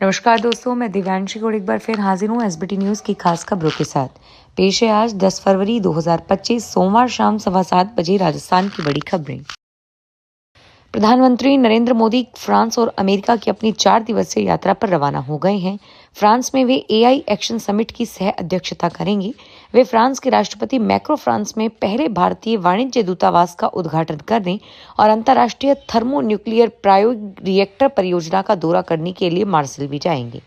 नमस्कार दोस्तों, मैं दिव्यांशी को एक बार फिर हाजिर हूँ एसबीटी न्यूज़ की खास खबरों के साथ। पेश है आज 10 फरवरी 2025 सोमवार शाम 7:15 बजे राजस्थान की बड़ी खबरें। प्रधानमंत्री नरेंद्र मोदी फ्रांस और अमेरिका की अपनी 4 दिवसीय यात्रा पर रवाना हो गए हैं। फ्रांस में वे एआई एक्शन समिट की सह अध्यक्षता करेंगे। वे फ्रांस के राष्ट्रपति मैक्रो फ्रांस में पहले भारतीय वाणिज्य दूतावास का उद्घाटन करने और अंतर्राष्ट्रीय थर्मो न्यूक्लियर प्रायोगिक रिएक्टर परियोजना का दौरा करने के लिए मार्सेल भी जाएंगे।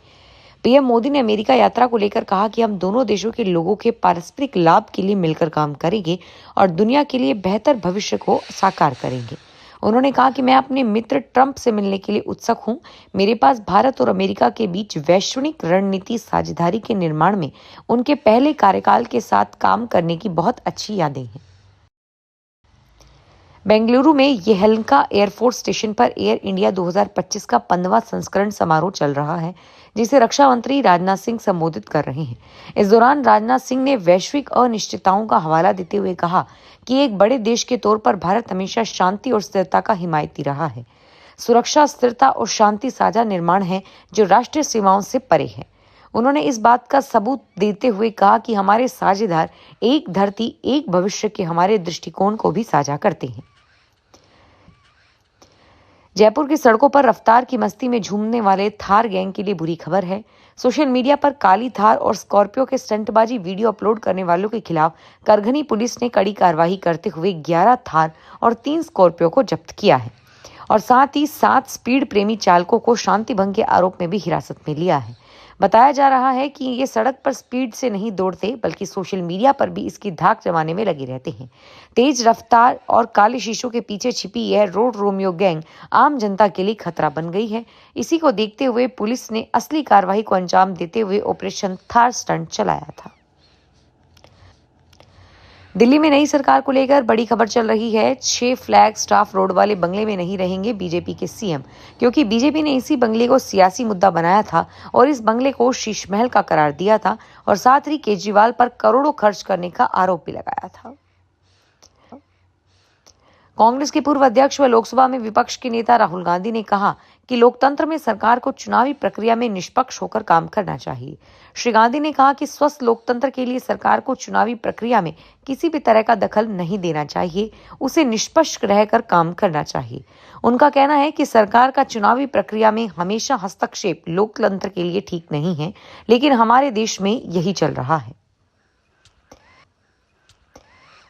पीएम मोदी ने अमेरिका यात्रा को लेकर कहा कि हम दोनों देशों के लोगों के पारस्परिक लाभ के लिए मिलकर काम करेंगे और दुनिया के लिए बेहतर भविष्य को साकार करेंगे। उन्होंने कहा कि मैं अपने मित्र ट्रंप से मिलने के लिए उत्सुक हूं। मेरे पास भारत और अमेरिका के बीच वैश्विक रणनीति साझेदारी के निर्माण में उनके पहले कार्यकाल के साथ काम करने की बहुत अच्छी यादें हैं। बेंगलुरु में येलहंका एयरफोर्स स्टेशन पर एयर इंडिया 2025 का 15वां संस्करण समारोह चल रहा है, जिसे रक्षा मंत्री राजनाथ सिंह संबोधित कर रहे हैं। इस दौरान राजनाथ सिंह ने वैश्विक अनिश्चितताओं का हवाला देते हुए कहा कि एक बड़े देश के तौर पर भारत हमेशा शांति और स्थिरता का हिमायती रहा है। सुरक्षा, स्थिरता और शांति साझा निर्माण है जो राष्ट्रीय सीमाओं से परे है। उन्होंने इस बात का सबूत देते हुए कहा कि हमारे साझेदार एक धरती एक भविष्य के हमारे दृष्टिकोण को भी साझा करते हैं। जयपुर की सड़कों पर रफ्तार की मस्ती में झूमने वाले थार गैंग के लिए बुरी खबर है। सोशल मीडिया पर काली थार और स्कॉर्पियो के स्टंटबाजी वीडियो अपलोड करने वालों के खिलाफ करघनी पुलिस ने कड़ी कार्रवाई करते हुए 11 थार और 3 स्कॉर्पियो को जब्त किया है और साथ ही 7 स्पीड प्रेमी चालकों को शांति भंग के आरोप में भी हिरासत में लिया है। बताया जा रहा है कि ये सड़क पर स्पीड से नहीं दौड़ते बल्कि सोशल मीडिया पर भी इसकी धाक जमाने में लगे रहते हैं। तेज रफ्तार और काले शीशों के पीछे छिपी यह रोड रोमियो गैंग आम जनता के लिए खतरा बन गई है। इसी को देखते हुए पुलिस ने असली कार्रवाई को अंजाम देते हुए ऑपरेशन थार स्टंट चलाया था। दिल्ली में नई सरकार को लेकर बड़ी खबर चल रही है। 6 फ्लैग स्टाफ रोड वाले बंगले में नहीं रहेंगे बीजेपी के सीएम, क्योंकि बीजेपी ने इसी बंगले को सियासी मुद्दा बनाया था और इस बंगले को शीश महल का करार दिया था और साथ ही केजरीवाल पर करोड़ों खर्च करने का आरोप भी लगाया था। कांग्रेस के पूर्व अध्यक्ष व लोकसभा में विपक्ष के नेता राहुल गांधी ने कहा कि लोकतंत्र में सरकार को चुनावी प्रक्रिया में निष्पक्ष होकर काम करना चाहिए। श्री गांधी ने कहा कि स्वस्थ लोकतंत्र के लिए सरकार को चुनावी प्रक्रिया में किसी भी तरह का दखल नहीं देना चाहिए, उसे निष्पक्ष रहकर काम करना चाहिए। उनका कहना है कि सरकार का चुनावी प्रक्रिया में हमेशा हस्तक्षेप लोकतंत्र के लिए ठीक नहीं है, लेकिन हमारे देश में यही चल रहा है।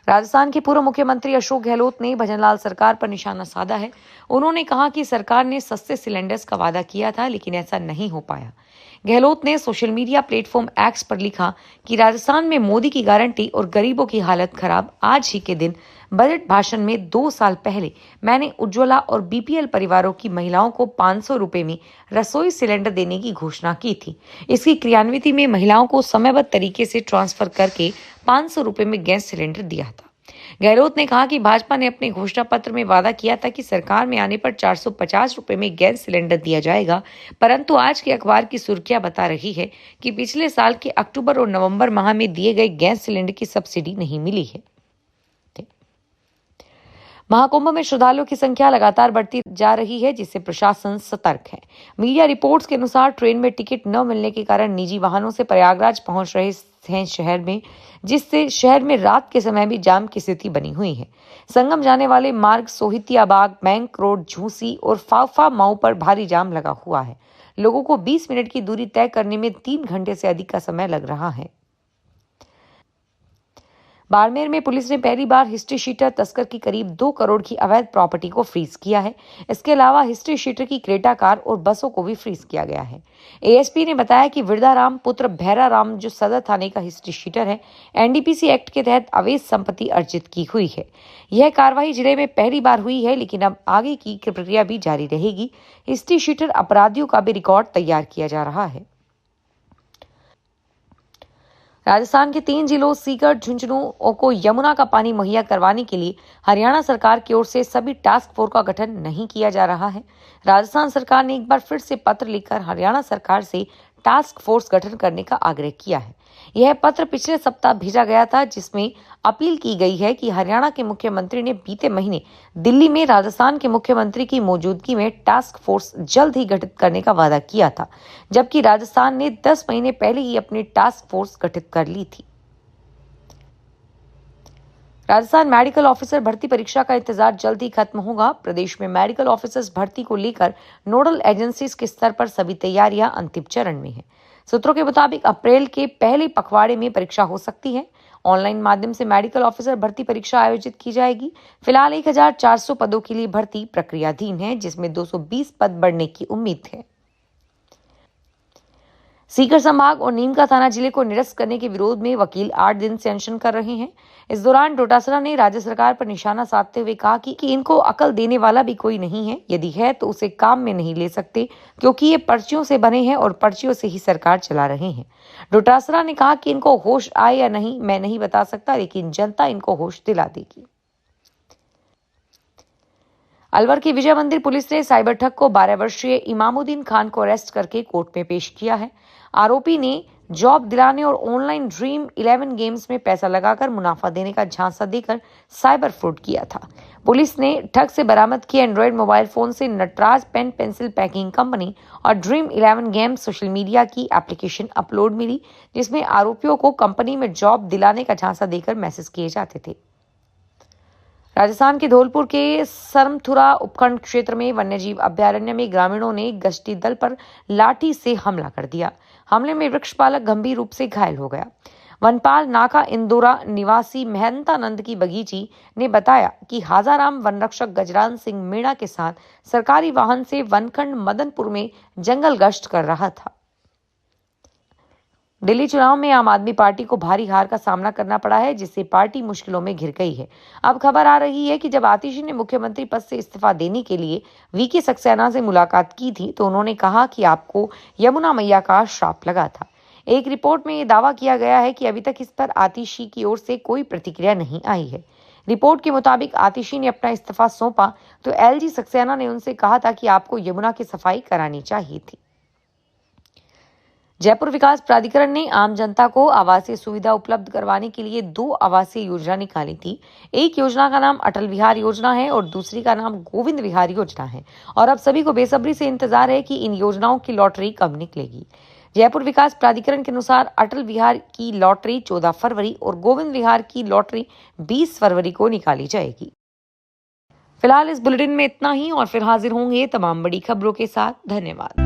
राजस्थान के पूर्व मुख्यमंत्री अशोक गहलोत ने भजनलाल सरकार पर निशाना साधा है। उन्होंने कहा कि सरकार ने सस्ते सिलेंडर्स का वादा किया था, लेकिन ऐसा नहीं हो पाया। गहलोत ने सोशल मीडिया प्लेटफॉर्म एक्स पर लिखा कि राजस्थान में मोदी की गारंटी और गरीबों की हालत खराब। आज ही के दिन बजट भाषण में 2 साल पहले मैंने उज्ज्वला और बीपीएल परिवारों की महिलाओं को 500 रुपए में रसोई सिलेंडर देने की घोषणा की थी। इसकी क्रियान्विति में महिलाओं को समयबद्ध तरीके से ट्रांसफर करके 500 रुपए में गैस सिलेंडर दिया था। गहलोत ने कहा कि भाजपा ने अपने घोषणा पत्र में वादा किया था कि सरकार में आने पर 450 रुपए में गैस सिलेंडर दिया जाएगा, परंतु आज के अखबार की सुर्खियां बता रही है कि पिछले साल के अक्टूबर और नवंबर माह में दिए गए गैस सिलेंडर की सब्सिडी नहीं मिली है। महाकुंभ में श्रद्धालुओं की संख्या लगातार बढ़ती जा रही है, जिससे प्रशासन सतर्क है। मीडिया रिपोर्ट्स के अनुसार ट्रेन में टिकट न मिलने के कारण निजी वाहनों से प्रयागराज पहुंच रहे हैं शहर में, जिससे शहर में रात के समय भी जाम की स्थिति बनी हुई है। संगम जाने वाले मार्ग सोहितियाबाग, बैंक रोड, झूसी और फाफा माऊ पर भारी जाम लगा हुआ है। लोगों को 20 मिनट की दूरी तय करने में 3 घंटे से अधिक का समय लग रहा है। बाड़मेर में पुलिस ने पहली बार हिस्ट्री शीटर तस्कर की करीब 2 करोड़ की अवैध प्रॉपर्टी को फ्रीज किया है। इसके अलावा हिस्ट्री शीटर की क्रेटा कार और बसों को भी फ्रीज किया गया है। एएसपी ने बताया कि विरदाराम पुत्र भैरा राम, जो सदर थाने का हिस्ट्री शीटर है, एनडीपीसी एक्ट के तहत अवैध संपत्ति अर्जित की हुई है। यह कार्रवाई जिले में पहली बार हुई है, लेकिन अब आगे की प्रक्रिया भी जारी रहेगी। हिस्ट्री शीटर अपराधियों का भी रिकॉर्ड तैयार किया जा रहा है। राजस्थान के 3 जिलों सीकर, झुंझुनू को यमुना का पानी मुहैया करवाने के लिए हरियाणा सरकार की ओर से सभी टास्क फोर्स का गठन नहीं किया जा रहा है। राजस्थान सरकार ने एक बार फिर से पत्र लिखकर हरियाणा सरकार से टास्क फोर्स गठन करने का आग्रह किया है। यह पत्र पिछले सप्ताह भेजा गया था, जिसमें अपील की गई है कि हरियाणा के मुख्यमंत्री ने बीते महीने दिल्ली में राजस्थान के मुख्यमंत्री की मौजूदगी में टास्क फोर्स जल्द ही गठित करने का वादा किया था, जबकि राजस्थान ने 10 महीने पहले ही अपनी टास्क फोर्स गठित कर ली थी। राजस्थान मेडिकल ऑफिसर भर्ती परीक्षा का इंतजार जल्द ही खत्म होगा। प्रदेश में मेडिकल ऑफिसर्स भर्ती को लेकर नोडल एजेंसीज के स्तर पर सभी तैयारियां अंतिम चरण में हैं। सूत्रों के मुताबिक अप्रैल के पहले पखवाड़े में परीक्षा हो सकती है। ऑनलाइन माध्यम से मेडिकल ऑफिसर भर्ती परीक्षा आयोजित की जाएगी। फिलहाल 1400 पदों के लिए भर्ती प्रक्रियाधीन है, जिसमें 220 पद बढ़ने की उम्मीद है। सीकर संभाग और नीमका थाना जिले को निरस्त करने के विरोध में वकील 8 दिन से अनशन कर रहे हैं। इस दौरान डोटासरा ने राज्य सरकार पर निशाना साधते हुए कहा कि इनको अकल देने वाला भी कोई नहीं है, यदि है तो उसे काम में नहीं ले सकते, क्योंकि ये पर्चियों से बने हैं और पर्चियों से ही सरकार चला रहे हैं। डोटासरा ने कहा कि इनको होश आए या नहीं मैं नहीं बता सकता, लेकिन जनता इनको होश दिला देगी। अलवर की विजय मंदिर पुलिस ने साइबर ठग को 12 वर्षीय इमामुद्दीन खान को अरेस्ट करके कोर्ट में पेश किया है। आरोपी ने जॉब दिलाने और ऑनलाइन ड्रीम 11 गेम्स में पैसा लगाकर मुनाफा देने का झांसा देकर साइबर फ्रॉड किया था। पुलिस ने ठग से बरामद किए एंड्रॉयड मोबाइल फोन से Nataraj pen pencil packing company और ड्रीम 11 गेम्स सोशल मीडिया की एप्लीकेशन अपलोड मिली, जिसमें आरोपियों को कंपनी में जॉब दिलाने का झांसा देकर मैसेज किए जाते थे। राजस्थान के धौलपुर के सरमथुरा उपखंड क्षेत्र में वन्यजीव अभयारण्य में ग्रामीणों ने गश्ती दल पर लाठी से हमला कर दिया। हमले में वृक्षपालक गंभीर रूप से घायल हो गया। वनपाल नाका इंदौरा निवासी महंतानंद की बगीची ने बताया कि हाजाराम वनरक्षक गजरान सिंह मीणा के साथ सरकारी वाहन से वनखंड मदनपुर में जंगल गश्त कर रहा था। दिल्ली चुनाव में आम आदमी पार्टी को भारी हार का सामना करना पड़ा है, जिससे पार्टी मुश्किलों में घिर गई है। अब खबर आ रही है कि जब आतिशी ने मुख्यमंत्री पद से इस्तीफा देने के लिए वीके सक्सेना से मुलाकात की थी, तो उन्होंने कहा कि आपको यमुना मैया का श्राप लगा था। एक रिपोर्ट में यह दावा किया गया है कि अभी तक इस पर आतिशी की ओर से कोई प्रतिक्रिया नहीं आई है। रिपोर्ट के मुताबिक आतिशी ने अपना इस्तीफा सौंपा तो एलजी सक्सेना ने उनसे कहा था कि आपको यमुना की सफाई करानी चाहिए थी। जयपुर विकास प्राधिकरण ने आम जनता को आवासीय सुविधा उपलब्ध करवाने के लिए 2 आवासीय योजना निकाली थी। एक योजना का नाम अटल विहार योजना है और दूसरी का नाम गोविंद विहार योजना है, और अब सभी को बेसब्री से इंतजार है कि इन योजनाओं की लॉटरी कब निकलेगी। जयपुर विकास प्राधिकरण के अनुसार अटल विहार की लॉटरी 14 फरवरी और गोविंद विहार की लॉटरी 20 फरवरी को निकाली जाएगी। फिलहाल इस बुलेटिन में इतना ही, और फिर हाजिर होंगे तमाम बड़ी खबरों के साथ। धन्यवाद।